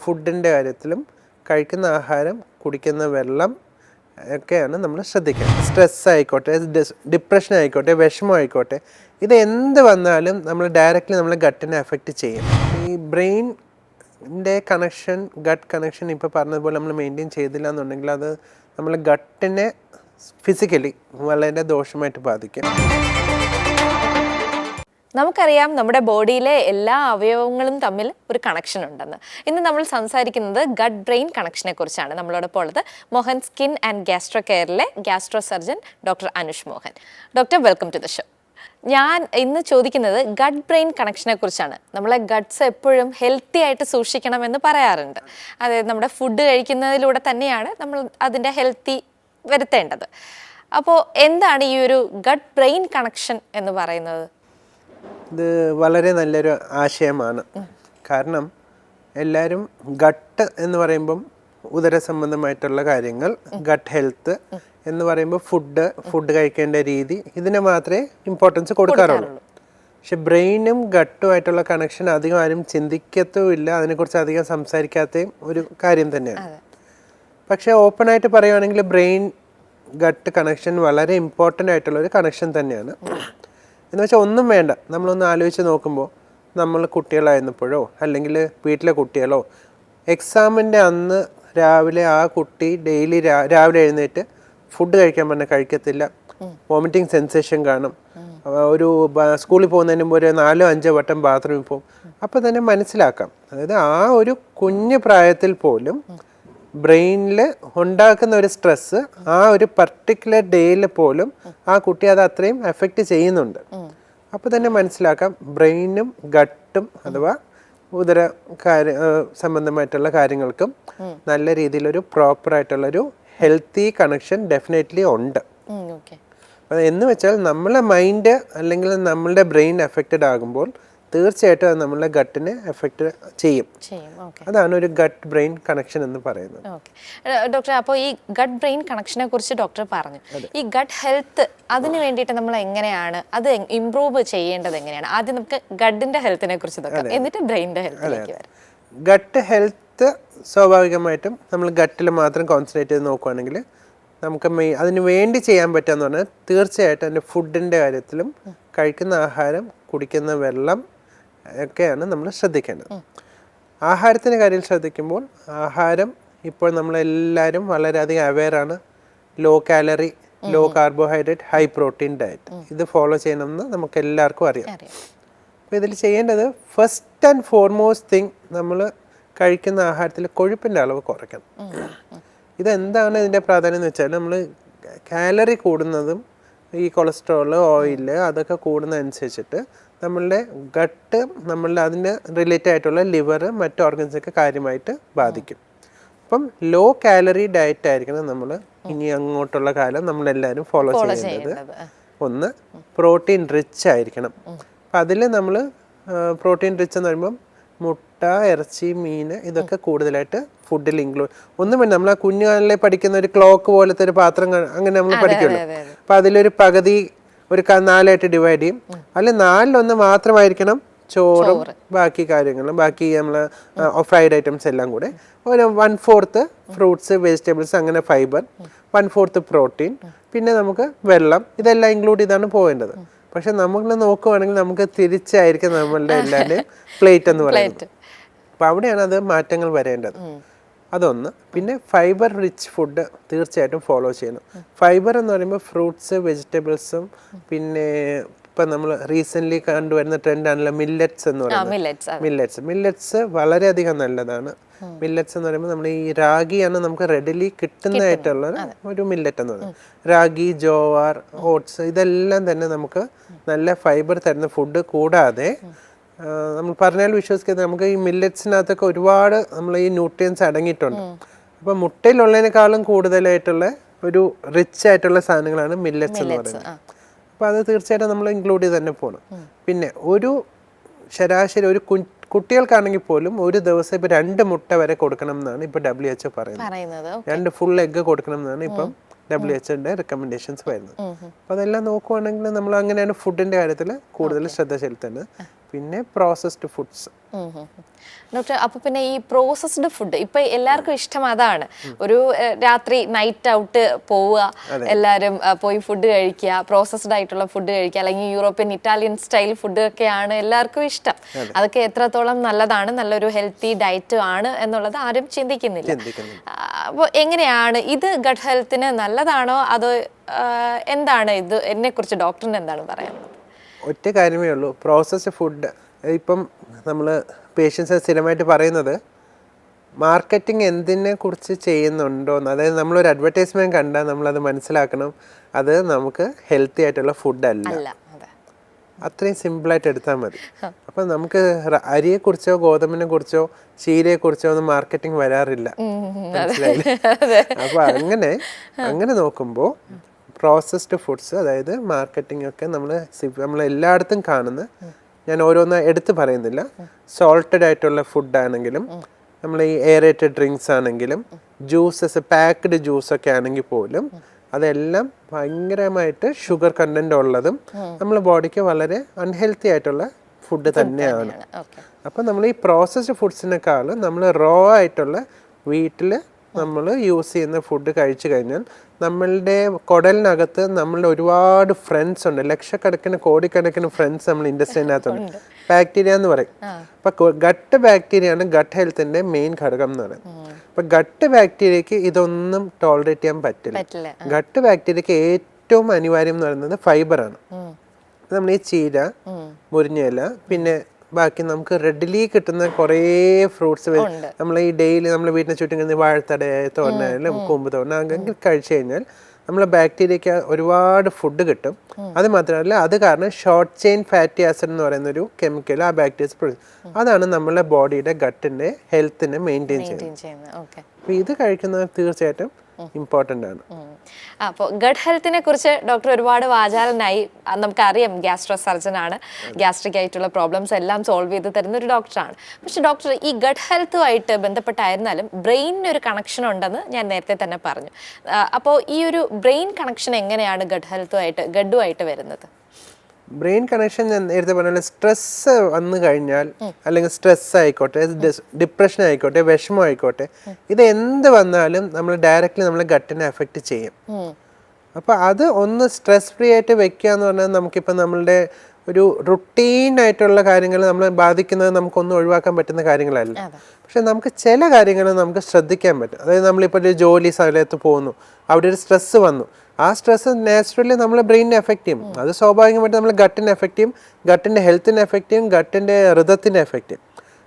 ഫുഡിൻ്റെ കാര്യത്തിലും കഴിക്കുന്ന ആഹാരം, കുടിക്കുന്ന വെള്ളം ഒക്കെയാണ് നമ്മൾ ശ്രദ്ധിക്കേണ്ടത്. സ്ട്രെസ് ആയിക്കോട്ടെ, ഡിപ്രഷൻ ആയിക്കോട്ടെ, വിഷമം ആയിക്കോട്ടെ, ഇത് എന്ത് വന്നാലും നമ്മൾ ഡയറക്റ്റ്ലി നമ്മളെ ഗട്ടിനെ എഫക്റ്റ് ചെയ്യും. ഈ ബ്രെയിനിൻ്റെ കണക്ഷൻ, ഗട്ട് കണക്ഷൻ ഇപ്പോൾ പറഞ്ഞതുപോലെ നമ്മൾ മെയിൻറ്റെയിൻ ചെയ്തില്ല എന്നുണ്ടെങ്കിൽ അത് നമ്മളെ ഗട്ടിനെ ഫിസിക്കലി വളരെ ദോഷമായിട്ട് ബാധിക്കും. നമുക്കറിയാം നമ്മുടെ ബോഡിയിലെ എല്ലാ അവയവങ്ങളും തമ്മിൽ ഒരു കണക്ഷൻ ഉണ്ടെന്ന്. ഇന്ന് നമ്മൾ സംസാരിക്കുന്നത് ഗട്ട് ബ്രെയിൻ കണക്ഷനെ കുറിച്ചാണ്. നമ്മളോടൊപ്പം ഉള്ളത് മോഹൻ സ്കിൻ ആൻഡ് ഗ്യാസ്ട്രോ കെയറിലെ gastro surgeon doctor Anush Mohan. Doctor, welcome to the show. ഞാൻ ഇന്ന് ചോദിക്കുന്നത് ഗട്ട് ബ്രെയിൻ കണക്ഷനെ കുറിച്ചാണ്. നമ്മളെ ഗട്ട്സ് എപ്പോഴും ഹെൽത്തി ആയിട്ട് സൂക്ഷിക്കണമെന്ന് പറയാറുണ്ട്. അതായത് നമ്മുടെ ഫുഡ് കഴിക്കുന്നതിലൂടെ തന്നെയാണ് നമ്മൾ അതിൻ്റെ ഹെൽത്തി വരുത്തേണ്ടത്. അപ്പോൾ എന്താണ് ഈ ഒരു ഗട്ട് ബ്രെയിൻ കണക്ഷൻ എന്ന് പറയുന്നത്? ഇത് വളരെ നല്ലൊരു ആശയമാണ്. കാരണം എല്ലാവരും ഗട്ട് എന്ന് പറയുമ്പം ഉദര സംബന്ധമായിട്ടുള്ള കാര്യങ്ങൾ, ഗട്ട് ഹെൽത്ത് എന്ന് പറയുമ്പോൾ ഫുഡ് കഴിക്കേണ്ട രീതി, ഇതിന് മാത്രമേ ഇമ്പോർട്ടൻസ് കൊടുക്കാറുള്ളൂ. പക്ഷെ ബ്രെയിനും ഗട്ടുമായിട്ടുള്ള കണക്ഷൻ അധികം ആരും ചിന്തിക്കത്തുമില്ല, അതിനെക്കുറിച്ച് അധികം സംസാരിക്കാത്തയും ഒരു കാര്യം തന്നെയാണ്. പക്ഷേ ഓപ്പണായിട്ട് പറയുകയാണെങ്കിൽ ബ്രെയിൻ ഗട്ട് കണക്ഷൻ വളരെ ഇമ്പോർട്ടൻ്റ് ആയിട്ടുള്ള ഒരു കണക്ഷൻ തന്നെയാണ്. എന്ന് വെച്ചാൽ ഒന്നും വേണ്ട, നമ്മളൊന്ന് ആലോചിച്ച് നോക്കുമ്പോൾ നമ്മൾ കുട്ടികളായിരുന്നപ്പോഴോ അല്ലെങ്കിൽ വീട്ടിലെ കുട്ടികളോ എക്സാമിൻ്റെ അന്ന് രാവിലെ ആ കുട്ടി ഡെയിലി രാവിലെ എഴുന്നേറ്റ് ഫുഡ് കഴിക്കാൻ പറഞ്ഞാൽ കഴിക്കത്തില്ല, വോമിറ്റിംഗ് സെൻസേഷൻ കാണും, ഒരു സ്കൂളിൽ പോകുന്നതിന് മുമ്പ് ഒരു 4-5 വട്ടം ബാത്റൂമിൽ പോകും. അപ്പോൾ തന്നെ മനസ്സിലാക്കാം, അതായത് ആ ഒരു കുഞ്ഞു പ്രായത്തിൽ പോലും ബ്രെയിനിൽ ഉണ്ടാക്കുന്ന ഒരു സ്ട്രെസ് ആ ഒരു പർട്ടിക്കുലർ ഡേയിൽ പോലും ആ കുട്ടി അത് അത്രയും എഫക്റ്റ് ചെയ്യുന്നുണ്ട്. അപ്പോൾ തന്നെ മനസ്സിലാക്കാം ബ്രെയിനും ഗട്ടും അഥവാ ഉദര സംബന്ധമായിട്ടുള്ള കാര്യങ്ങൾക്കും നല്ല രീതിയിലൊരു പ്രോപ്പറായിട്ടുള്ളൊരു ഹെൽത്തി കണക്ഷൻ ഡെഫിനറ്റ്ലി ഉണ്ട്. എന്ന് വെച്ചാൽ നമ്മളെ മൈൻഡ് അല്ലെങ്കിൽ നമ്മളുടെ ബ്രെയിൻ എഫക്റ്റഡ് ആകുമ്പോൾ തീർച്ചയായിട്ടും അത് നമ്മളെ ഗട്ടിനെ എഫക്റ്റ് ചെയ്യും. അതാണ് ഒരു ഗട്ട് ബ്രെയിൻ കണക്ഷൻ എന്ന് പറയുന്നത്. ഡോക്ടർ, അപ്പോൾ ഈ ഗട്ട് ബ്രെയിൻ കണക്ഷനെ കുറിച്ച് ഡോക്ടർ പറഞ്ഞു. ഈ ഗട്ട് ഹെൽത്ത് അതിന് വേണ്ടിയിട്ട് നമ്മൾ എങ്ങനെയാണ് അത് ഇംപ്രൂവ് ചെയ്യേണ്ടത് എങ്ങനെയാണ്? ആദ്യം നമുക്ക് ഗട്ടിന്റെ ഹെൽത്തിനെ കുറിച്ച് നോക്കാം, എന്നിട്ട് ബ്രെയിനിന്റെ ഹെൽത്തിലേക്ക് വരാം. ഗട്ട് ഹെൽത്ത് സ്വാഭാവികമായിട്ടും നമ്മൾ ഗട്ടിൽ മാത്രം കോൺസെൻട്രേറ്റ് ചെയ്ത് നോക്കുകയാണെങ്കിൽ നമുക്ക് അതിന് വേണ്ടി ചെയ്യാൻ പറ്റുകയെന്ന് പറഞ്ഞാൽ തീർച്ചയായിട്ടും അതിൻ്റെ ഫുഡിൻ്റെ കാര്യത്തിലും കഴിക്കുന്ന ആഹാരം, കുടിക്കുന്ന വെള്ളം ഒക്കെയാണ് നമ്മൾ ശ്രദ്ധിക്കേണ്ടത്. ആഹാരത്തിൻ്റെ കാര്യം ശ്രദ്ധിക്കുമ്പോൾ ആഹാരം ഇപ്പോൾ നമ്മളെല്ലാവരും വളരെയധികം അവെയറാണ്. Low calorie, low carbohydrate, high protein diet, ഇത് ഫോളോ ചെയ്യണമെന്ന് നമുക്ക് എല്ലാവർക്കും അറിയാം. അപ്പോൾ ഇതിൽ ചെയ്യേണ്ടത് ഫസ്റ്റ് ആൻഡ് ഫോർമോസ്റ്റ് തിങ്, നമ്മൾ കഴിക്കുന്ന ആഹാരത്തിൽ കൊഴുപ്പിൻ്റെ അളവ് കുറയ്ക്കണം. ഇതെന്താണ് ഇതിൻ്റെ പ്രാധാന്യം എന്ന് വെച്ചാൽ നമ്മൾ കാലറി കൂടുന്നതും ഈ കൊളസ്ട്രോൾ, ഓയില് അതൊക്കെ കൂടുന്നതനുസരിച്ചിട്ട് നമ്മളുടെ ഗട്ട്, നമ്മളുടെ അതിന് റിലേറ്റഡ് ആയിട്ടുള്ള ലിവർ, മറ്റ് ഓർഗൻസൊക്കെ കാര്യമായിട്ട് ബാധിക്കും. അപ്പം ലോ കാലറി ഡയറ്റ് ആയിരിക്കണം നമ്മൾ ഇനി അങ്ങോട്ടുള്ള കാലം നമ്മളെല്ലാവരും ഫോളോ ചെയ്യേണ്ടത്. ഒന്ന്, പ്രോട്ടീൻ റിച്ച് ആയിരിക്കണം. അപ്പം അതിൽ നമ്മൾ പ്രോട്ടീൻ റിച്ച് എന്ന് പറയുമ്പം മുട്ട, ഇറച്ചി, മീൻ ഇതൊക്കെ കൂടുതലായിട്ട് ഫുഡിൽ ഇൻക്ലൂഡ്. ഒന്നും വേണ്ട, നമ്മൾ ആ കുഞ്ഞുകാലിലെ പഠിക്കുന്ന ഒരു ക്ലോക്ക് പോലത്തെ ഒരു പാത്രം അങ്ങനെ നമ്മൾ പഠിക്കുമല്ലോ. അപ്പം അതിലൊരു പകുതി ഒരു 4ആയിട്ട് ഡിവൈഡ് ചെയ്യും. അതിൽ 4-1 മാത്രമായിരിക്കണം ചോറും ബാക്കി കാര്യങ്ങളും, ബാക്കി നമ്മൾ ഫ്രൈഡ് ഐറ്റംസ് എല്ലാം കൂടെ. ഒരു 1/4 ഫ്രൂട്ട്സ്, വെജിറ്റബിൾസ്, അങ്ങനെ ഫൈബർ, 1/4 പ്രോട്ടീൻ, പിന്നെ നമുക്ക് വെള്ളം, ഇതെല്ലാം ഇൻക്ലൂഡ് ചെയ്താണ് പോകേണ്ടത്. പക്ഷെ നമ്മൾ നോക്കുവാണെങ്കിൽ നമുക്ക് തിരിച്ചായിരിക്കും നമ്മളുടെ എല്ലാവരുടെയും പ്ലേറ്റ് എന്ന് പറയുന്നത്. അപ്പം അവിടെയാണ് അത് മാറ്റങ്ങൾ വരേണ്ടത്. അതൊന്ന്. പിന്നെ ഫൈബർ റിച്ച് ഫുഡ് തീർച്ചയായിട്ടും ഫോളോ ചെയ്യണം. ഫൈബർ എന്ന് പറയുമ്പോൾ ഫ്രൂട്ട്സ്, വെജിറ്റബിൾസും, പിന്നെ ഇപ്പം നമ്മൾ റീസെൻ്റ്ലി കണ്ടുവരുന്ന ട്രെൻഡാണല്ലോ മില്ലറ്റ്സ് എന്ന് പറയുന്നത്. മില്ലറ്റ്സ് വളരെയധികം നല്ലതാണ്. മില്ലറ്റ്സ് എന്ന് പറയുമ്പോൾ നമ്മൾ ഈ റാഗിയാണ് നമുക്ക് റെഡിലി കിട്ടുന്നതായിട്ടുള്ള ഒരു മില്ലറ്റ് എന്ന് പറയുന്നത്. റാഗി, ജോവാർ, ഓട്സ്, ഇതെല്ലാം തന്നെ നമുക്ക് നല്ല ഫൈബർ തരുന്ന ഫുഡ്. കൂടാതെ നമ്മൾ പറഞ്ഞാൽ വിശ്വസിക്കുന്നത് നമുക്ക് ഈ മില്ലറ്റ്സിനകത്തൊക്കെ ഒരുപാട് നമ്മൾ ഈ ന്യൂട്രിയൻസ് അടങ്ങിയിട്ടുണ്ട്. അപ്പം മുട്ടയിലുള്ളതിനേക്കാളും കൂടുതലായിട്ടുള്ള ഒരു റിച്ച് ആയിട്ടുള്ള സാധനങ്ങളാണ് മില്ലറ്റ്സ് എന്ന് പറയുന്നത്. അപ്പോൾ അത് തീർച്ചയായിട്ടും നമ്മൾ ഇൻക്ലൂഡ് ചെയ്ത് തന്നെ പോകണം. പിന്നെ ഒരു ശരാശരി ഒരു കുട്ടികൾക്കാണെങ്കിൽ പോലും ഒരു ദിവസം ഇപ്പം 2 മുട്ട വരെ കൊടുക്കണം എന്നാണ് ഇപ്പം WHO പറയുന്നത്. 2 ഫുൾ എഗ്ഗ് കൊടുക്കണം എന്നാണ് ഇപ്പം WHOയുടെ റെക്കമെൻഡേഷൻസ് വരുന്നത്. അപ്പോൾ അതെല്ലാം നോക്കുവാണെങ്കിൽ നമ്മൾ അങ്ങനെയാണ് ഫുഡിൻ്റെ കാര്യത്തിൽ കൂടുതൽ ശ്രദ്ധ ചെലുത്തേണ്ടത്. പിന്നെ പ്രോസസ്ഡ് ഫുഡ്സ്, ഡോക്ടർ, അപ്പൊ പിന്നെ ഈ പ്രോസസ്ഡ് ഫുഡ് ഇപ്പൊ എല്ലാവർക്കും ഇഷ്ടം അതാണ്. ഒരു രാത്രി നൈറ്റ് ഔട്ട് പോവുക, എല്ലാവരും പോയി ഫുഡ് കഴിക്കുക, പ്രോസസ്ഡ് ആയിട്ടുള്ള ഫുഡ് കഴിക്കുക, അല്ലെങ്കിൽ യൂറോപ്യൻ ഇറ്റാലിയൻ സ്റ്റൈൽ ഫുഡ് ഒക്കെയാണ് എല്ലാവർക്കും ഇഷ്ടം. അതൊക്കെ എത്രത്തോളം നല്ലതാണ്, നല്ലൊരു ഹെൽത്തി ഡയറ്റ് ആണ് എന്നുള്ളത് ആരും ചിന്തിക്കുന്നില്ല. അപ്പോൾ എങ്ങനെയാണ് ഇത് ഗട്ട് ഹെൽത്തിന് നല്ലതാണോ അതോ എന്താണ് ഇത്, എന്നെ കുറിച്ച് ഡോക്ടറിന് എന്താണ് പറയാനുള്ളത്? ഒറ്റ കാര്യമേ ഉള്ളൂ, പ്രോസസ്ഡ് ഫുഡ്. ഇപ്പം നമ്മൾ പേഷ്യൻസ് സ്ഥിരമായിട്ട് പറയുന്നത് മാർക്കറ്റിംഗ് എന്തിനെ കുറിച്ച് ചെയ്യുന്നുണ്ടോയെന്ന്. അതായത് നമ്മളൊരു അഡ്വർടൈസ്മെൻറ്റ് കണ്ടാൽ നമ്മളത് മനസ്സിലാക്കണം, അത് നമുക്ക് ഹെൽത്തി ആയിട്ടുള്ള ഫുഡല്ല. അത്രയും സിമ്പിളായിട്ട് എടുത്താൽ മതി. അപ്പം നമുക്ക് അരിയെക്കുറിച്ചോ ഗോതമ്പിനെ കുറിച്ചോ ചീരയെക്കുറിച്ചോ ഒന്നും മാർക്കറ്റിംഗ് വരാറില്ല, മനസ്സിലായില്ലേ? അപ്പോൾ അങ്ങനെ നോക്കുമ്പോൾ പ്രോസസ്ഡ് ഫുഡ്സ്, അതായത് മാർക്കറ്റിംഗ് ഒക്കെ നമ്മൾ എല്ലായിടത്തും കാണുന്ന, ഞാൻ ഓരോന്ന് എടുത്ത് പറയുന്നില്ല, സോൾട്ടഡ് ആയിട്ടുള്ള ഫുഡാണെങ്കിലും, നമ്മൾ ഈ എയറേറ്റഡ് ഡ്രിങ്ക്സ് ആണെങ്കിലും, ജ്യൂസസ്, പാക്ക്ഡ് ജ്യൂസൊക്കെ ആണെങ്കിൽ പോലും അതെല്ലാം ഭയങ്കരമായിട്ട് ഷുഗർ കണ്ടന്റ് ഉള്ളതും നമ്മുടെ ബോഡിക്ക് വളരെ അൺഹെൽത്തി ആയിട്ടുള്ള ഫുഡ് തന്നെയാണ്. അപ്പം നമ്മൾ ഈ പ്രോസസ്ഡ് ഫുഡ്സിനേക്കാളും നമ്മൾ റോ ആയിട്ടുള്ള വീട്ടിൽ നമ്മൾ യൂസ് ചെയ്യുന്ന ഫുഡ് കഴിച്ചു കഴിഞ്ഞാൽ നമ്മളുടെ കുടലിനകത്ത് നമ്മളുടെ ഒരുപാട് ഫ്രണ്ട്സ് ഉണ്ട്, ലക്ഷക്കണക്കിന് കോടിക്കണക്കിന് ഫ്രണ്ട്സ് നമ്മൾ ഇൻഡസ്ട്രീനകത്തുണ്ട്. ബാക്ടീരിയ എന്ന് പറയും. അപ്പം ഗട്ട് ബാക്ടീരിയയാണ് ഗട്ട് ഹെൽത്തിന്റെ മെയിൻ ഘടകം എന്ന് പറയുന്നത്. അപ്പം ഗട്ട് ബാക്ടീരിയക്ക് ഇതൊന്നും ടോളറേറ്റ് ചെയ്യാൻ പറ്റില്ല. ഗട്ട് ബാക്ടീരിയക്ക് ഏറ്റവും അനിവാര്യം എന്ന് പറയുന്നത് ഫൈബറാണ്. നമ്മൾ ഈ ചീര, മുരിങ്ങയില, പിന്നെ ബാക്കി നമുക്ക് റെഡിലി കിട്ടുന്ന കുറേ ഫ്രൂട്ട്സ് നമ്മൾ ഈ ഡെയിലി നമ്മൾ വീട്ടിന് ചുറ്റും കിട്ടുന്ന വാഴത്തട തോരനായാലും കൂമ്പ് തോരന അങ്ങനെ കഴിച്ചു കഴിഞ്ഞാൽ നമ്മളെ ബാക്ടീരിയക്ക് ഒരുപാട് ഫുഡ് കിട്ടും. അത് മാത്രമല്ല, അത് കാരണം ഷോർട്ട് ചെയിൻ ഫാറ്റി ആസിഡ് എന്ന് പറയുന്ന ഒരു കെമിക്കൽ ആ ബാക്ടീരിയസ് പ്രൊഡ്യൂസ്, അതാണ് നമ്മളെ ബോഡിയുടെ ഗട്ടിന്റെ ഹെൽത്തിനെ മെയിൻറ്റെയിൻ ചെയ്യുന്നത്. അപ്പോൾ ഇത് കഴിക്കുന്നത് തീർച്ചയായിട്ടും ഇമ്പോർട്ടൻ്റ് ആണ്. അപ്പോൾ ഗട്ട് ഹെൽത്തിനെ കുറിച്ച് ഡോക്ടർ ഒരുപാട് വാചാലനായി. നമുക്കറിയാം ഗ്യാസ്ട്രോ സർജൻ ആണ്, ഗ്യാസ്ട്രിക് ആയിട്ടുള്ള പ്രോബ്ലംസ് എല്ലാം സോൾവ് ചെയ്ത് തരുന്ന ഒരു ഡോക്ടറാണ്. പക്ഷെ ഡോക്ടർ, ഈ ഗട്ട് ഹെൽത്തുമായിട്ട് ബന്ധപ്പെട്ടായിരുന്നാലും ബ്രെയിനിന് ഒരു കണക്ഷൻ ഉണ്ടെന്ന് ഞാൻ നേരത്തെ തന്നെ പറഞ്ഞു. അപ്പോൾ ഈ ഒരു ബ്രെയിൻ കണക്ഷൻ എങ്ങനെയാണ് ഗഡുമായിട്ട് വരുന്നത്? ബ്രെയിൻ കണക്ഷൻ ഞാൻ നേരത്തെ പറഞ്ഞാൽ, സ്ട്രെസ് വന്നു കഴിഞ്ഞാൽ, അല്ലെങ്കിൽ സ്ട്രെസ് ആയിക്കോട്ടെ, ഡിപ്രഷൻ ആയിക്കോട്ടെ, വിഷമം ആയിക്കോട്ടെ, ഇത് എന്ത് വന്നാലും നമ്മൾ ഡയറക്റ്റ്ലി നമ്മളെ ഗട്ടിനെ എഫക്റ്റ് ചെയ്യും. അപ്പോൾ അത് ഒന്ന് സ്ട്രെസ് ഫ്രീ ആയിട്ട് വെക്കുക എന്ന് പറഞ്ഞാൽ, നമുക്കിപ്പോൾ നമ്മളുടെ ഒരു റുട്ടീൻ ആയിട്ടുള്ള കാര്യങ്ങൾ നമ്മളെ ബാധിക്കുന്നത് നമുക്കൊന്നും ഒഴിവാക്കാൻ പറ്റുന്ന കാര്യങ്ങളല്ല. പക്ഷെ നമുക്ക് ചില കാര്യങ്ങൾ നമുക്ക് ശ്രദ്ധിക്കാൻ പറ്റും. അതായത് നമ്മളിപ്പോൾ ഒരു ജോലി സ്ഥലത്ത് പോകുന്നു, അവിടെ ഒരു സ്ട്രെസ് വന്നു, ആ സ്ട്രെസ് നാച്ചുറലി നമ്മളെ ബ്രെയിനിനെ എഫക്റ്റ് ചെയ്യും. അത് സ്വാഭാവികമായിട്ട് നമ്മൾ ഗട്ടിനെ എഫക്റ്റ് ചെയ്യും, ഗട്ടിൻ്റെ ഹെൽത്തിനെ എഫക്റ്റ് ചെയ്യും, ഗട്ടിൻ്റെ ഹൃദയത്തിനെ എഫക്റ്റ് ചെയ്യും.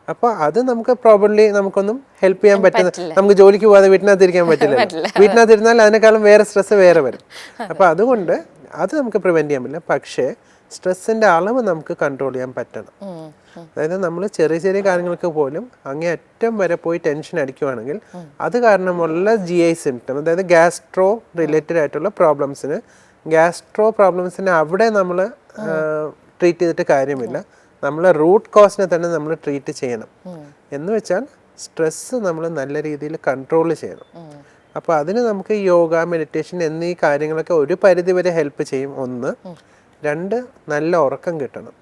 അപ്പോൾ അത് നമുക്ക് പ്രോബ്ലി നമുക്കൊന്നും ഹെൽപ്പ് ചെയ്യാൻ പറ്റുന്ന, നമുക്ക് ജോലിക്ക് പോകാതെ വീട്ടിനകത്തിരിക്കാൻ പറ്റില്ല. വീട്ടിനകത്തിരുന്നാൽ അതിനേക്കാളും വേറെ സ്ട്രെസ് വേറെ വരും. അപ്പോൾ അതുകൊണ്ട് അത് നമുക്ക് പ്രിവെൻറ്റ് ചെയ്യാൻ പറ്റില്ല. പക്ഷേ സ്ട്രെസ്സിൻ്റെ അളവ് നമുക്ക് കൺട്രോൾ ചെയ്യാൻ പറ്റണം. അതായത് നമ്മൾ ചെറിയ ചെറിയ കാര്യങ്ങൾക്ക് പോലും അങ്ങേയറ്റം വരെ പോയി ടെൻഷൻ അടിക്കുവാണെങ്കിൽ അത് കാരണമുള്ള GI സിംറ്റം, അതായത് ഗ്യാസ്ട്രോ റിലേറ്റഡ് ആയിട്ടുള്ള പ്രോബ്ലംസിനെ അവിടെ നമ്മൾ ട്രീറ്റ് ചെയ്തിട്ട് കാര്യമില്ല. നമ്മൾ റൂട്ട് കോസിനെ തന്നെ നമ്മൾ ട്രീറ്റ് ചെയ്യണം. എന്ന് വെച്ചാൽ സ്ട്രെസ്സ് നമ്മൾ നല്ല രീതിയിൽ കൺട്രോൾ ചെയ്യണം. അപ്പോൾ അതിന് നമുക്ക് യോഗ, മെഡിറ്റേഷൻ എന്നീ കാര്യങ്ങളൊക്കെ ഒരു പരിധി വരെ ഹെൽപ്പ് ചെയ്യും. ഒന്ന്. രണ്ട്, നല്ല ഉറക്കം കിട്ടണം.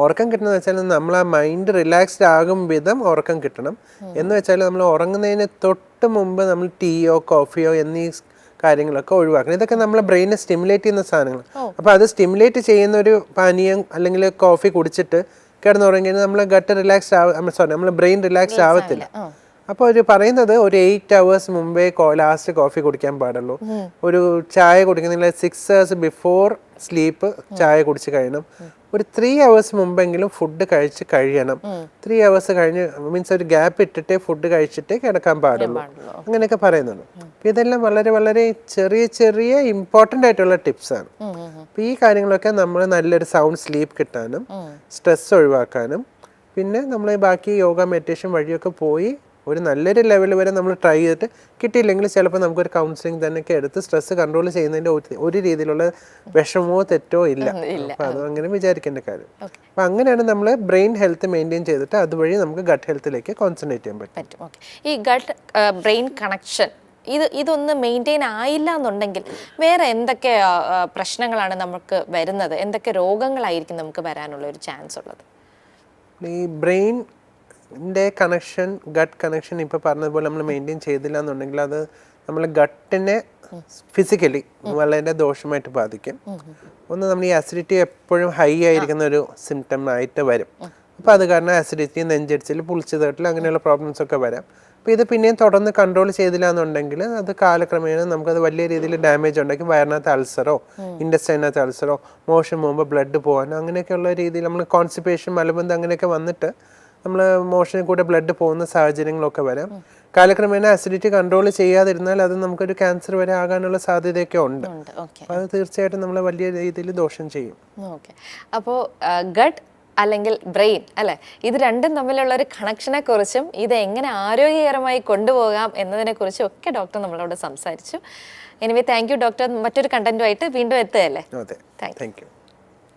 ഉറക്കം കിട്ടണം എന്ന് വെച്ചാൽ നമ്മൾ ആ മൈൻഡ് റിലാക്സ്ഡ് ആകും വിധം ഉറക്കം കിട്ടണം. എന്ന് വെച്ചാൽ നമ്മൾ ഉറങ്ങുന്നതിന് തൊട്ട് മുമ്പ് നമ്മൾ ടീയോ കോഫിയോ എന്നീ കാര്യങ്ങളൊക്കെ ഒഴിവാക്കണം. ഇതൊക്കെ നമ്മളെ ബ്രെയിനെ സ്റ്റിമുലേറ്റ് ചെയ്യുന്ന സാധനങ്ങൾ. അപ്പോൾ അത് സ്റ്റിമുലേറ്റ് ചെയ്യുന്ന ഒരു പാനീയം അല്ലെങ്കിൽ കോഫി കുടിച്ചിട്ട് കിടന്നുറങ്ങി നമ്മളെ ഗട്ട് റിലാക്സ്ഡ് നമ്മളെ ബ്രെയിൻ റിലാക്സ്ഡ് ആവത്തില്ല. അപ്പോൾ അവർ പറയുന്നത് ഒരു 8 hours മുമ്പേ ലാസ്റ്റ് കോഫി കുടിക്കാൻ പാടുള്ളൂ. ഒരു ചായ കുടിക്കുന്നില്ല 6 hours ബിഫോർ സ്ലീപ്പ് ചായ കുടിച്ച് കഴിയണം. ഒരു 3 hours മുമ്പെങ്കിലും ഫുഡ് കഴിച്ച് കഴിയണം. 3 hours കഴിഞ്ഞ് മീൻസ് ഒരു ഗ്യാപ്പ് ഇട്ടിട്ടേ ഫുഡ് കഴിച്ചിട്ടേ കിടക്കാൻ പാടുള്ളൂ. അങ്ങനെയൊക്കെ പറയുന്നുണ്ട്. അപ്പോൾ ഇതെല്ലാം വളരെ വളരെ ചെറിയ ചെറിയ ഇമ്പോർട്ടൻ്റ് ആയിട്ടുള്ള ടിപ്സാണ്. അപ്പോൾ ഈ കാര്യങ്ങളൊക്കെ നമ്മൾ നല്ലൊരു സൗണ്ട് സ്ലീപ്പ് കിട്ടാനും സ്ട്രെസ് ഒഴിവാക്കാനും പിന്നെ നമ്മൾ ബാക്കി യോഗ, മെഡിറ്റേഷൻ വഴിയൊക്കെ പോയി ഒരു നല്ലൊരു ലെവൽ വരെ നമ്മൾ ട്രൈ ചെയ്തിട്ട് കിട്ടിയില്ലെങ്കിൽ ചിലപ്പോൾ നമുക്കൊരു കൗൺസിലിംഗ് തന്നെയൊക്കെ എടുത്ത് സ്ട്രെസ് കൺട്രോൾ ചെയ്യുന്നതിൻ്റെ ഒരു രീതിയിലുള്ള വിഷമോ തെറ്റോ ഇല്ല. അപ്പോൾ അത് അങ്ങനെ വിചാരിക്കേണ്ട കാര്യം. അപ്പോൾ അങ്ങനെയാണ് നമ്മൾ ബ്രെയിൻ ഹെൽത്ത് മെയിൻറ്റെയിൻ ചെയ്തിട്ട് അതുവഴി നമുക്ക് ഗട്ട് ഹെൽത്തിലേക്ക് കോൺസെൻട്രേറ്റ് ചെയ്യാൻ പറ്റും. ഈ ഗട്ട് ബ്രെയിൻ കണക്ഷൻ ഇതൊന്ന് മെയിൻറ്റെയിൻ ആയില്ല എന്നുണ്ടെങ്കിൽ വേറെ എന്തൊക്കെ പ്രശ്നങ്ങളാണ് നമുക്ക് വരുന്നത്? എന്തൊക്കെ രോഗങ്ങളായിരിക്കും നമുക്ക് വരാനുള്ള ഒരു ചാൻസ് ഉള്ളത്? ഈ ബ്രെയിനിൻ്റെ കണക്ഷൻ, ഗട്ട് കണക്ഷൻ ഇപ്പോൾ പറഞ്ഞതുപോലെ നമ്മൾ മെയിൻറ്റെയിൻ ചെയ്തില്ല എന്നുണ്ടെങ്കിൽ അത് നമ്മൾ ഗട്ടിനെ ഫിസിക്കലി വളരെ ദോഷമായിട്ട് ബാധിക്കും. ഒന്ന്, നമ്മൾ ഈ അസിഡിറ്റി എപ്പോഴും ഹൈ ആയിരിക്കുന്ന ഒരു സിംറ്റം ആയിട്ട് വരും. അപ്പോൾ അത് കാരണം അസിഡിറ്റി, നെഞ്ചരിച്ചിൽ, പുളിച്ചു തേട്ടൽ അങ്ങനെയുള്ള പ്രോബ്ലംസ് ഒക്കെ വരാം. അപ്പോൾ ഇത് പിന്നെയും തുടർന്ന് കൺട്രോൾ ചെയ്തില്ല എന്നുണ്ടെങ്കിൽ അത് കാലക്രമേണ നമുക്കത് വലിയ രീതിയിൽ ഡാമേജ് ഉണ്ടാക്കി വയറിനകത്ത് അൾസറോ ഇൻഡസ്റ്റൈനകത്ത് അൾസറോ മോഷൻ പോകുമ്പോൾ ബ്ലഡ് പോകാനോ അങ്ങനെയൊക്കെയുള്ള രീതിയിൽ നമ്മൾ കോൺസ്റ്റിപ്പേഷൻ, മലബന്ധം അങ്ങനെയൊക്കെ വന്നിട്ട് നമ്മൾ മോഷനിൽ കൂടെ ബ്ലഡ് പോകുന്ന സാഹചര്യങ്ങളൊക്കെ വരാം. കാലക്രമേണ അസിഡിറ്റി കൺട്രോൾ ചെയ്യാതിരുന്നാൽ അത് നമുക്കൊരു ക്യാൻസർ വരെ ആകാനുള്ള സാധ്യതയൊക്കെ ഉണ്ട്. അപ്പോൾ അത് തീർച്ചയായിട്ടും നമ്മളെ വലിയ രീതിയിൽ ദോഷം ചെയ്യും. ഓക്കെ, അപ്പോൾ ഗട്ട് അല്ലെങ്കിൽ ബ്രെയിൻ അല്ലെ, ഇത് രണ്ടും തമ്മിലുള്ള ഒരു കണക്ഷനെ കുറിച്ചും ഇത് എങ്ങനെ ആരോഗ്യകരമായി കൊണ്ടുപോകാം എന്നതിനെ കുറിച്ചും ഒക്കെ ഡോക്ടർ നമ്മളോട് സംസാരിച്ചു. Anyway thank you doctor. മറ്റൊരു കണ്ടന്റുമായിട്ട് വീണ്ടും എത്തുകയല്ലേ. അതെ, താങ്ക് യു.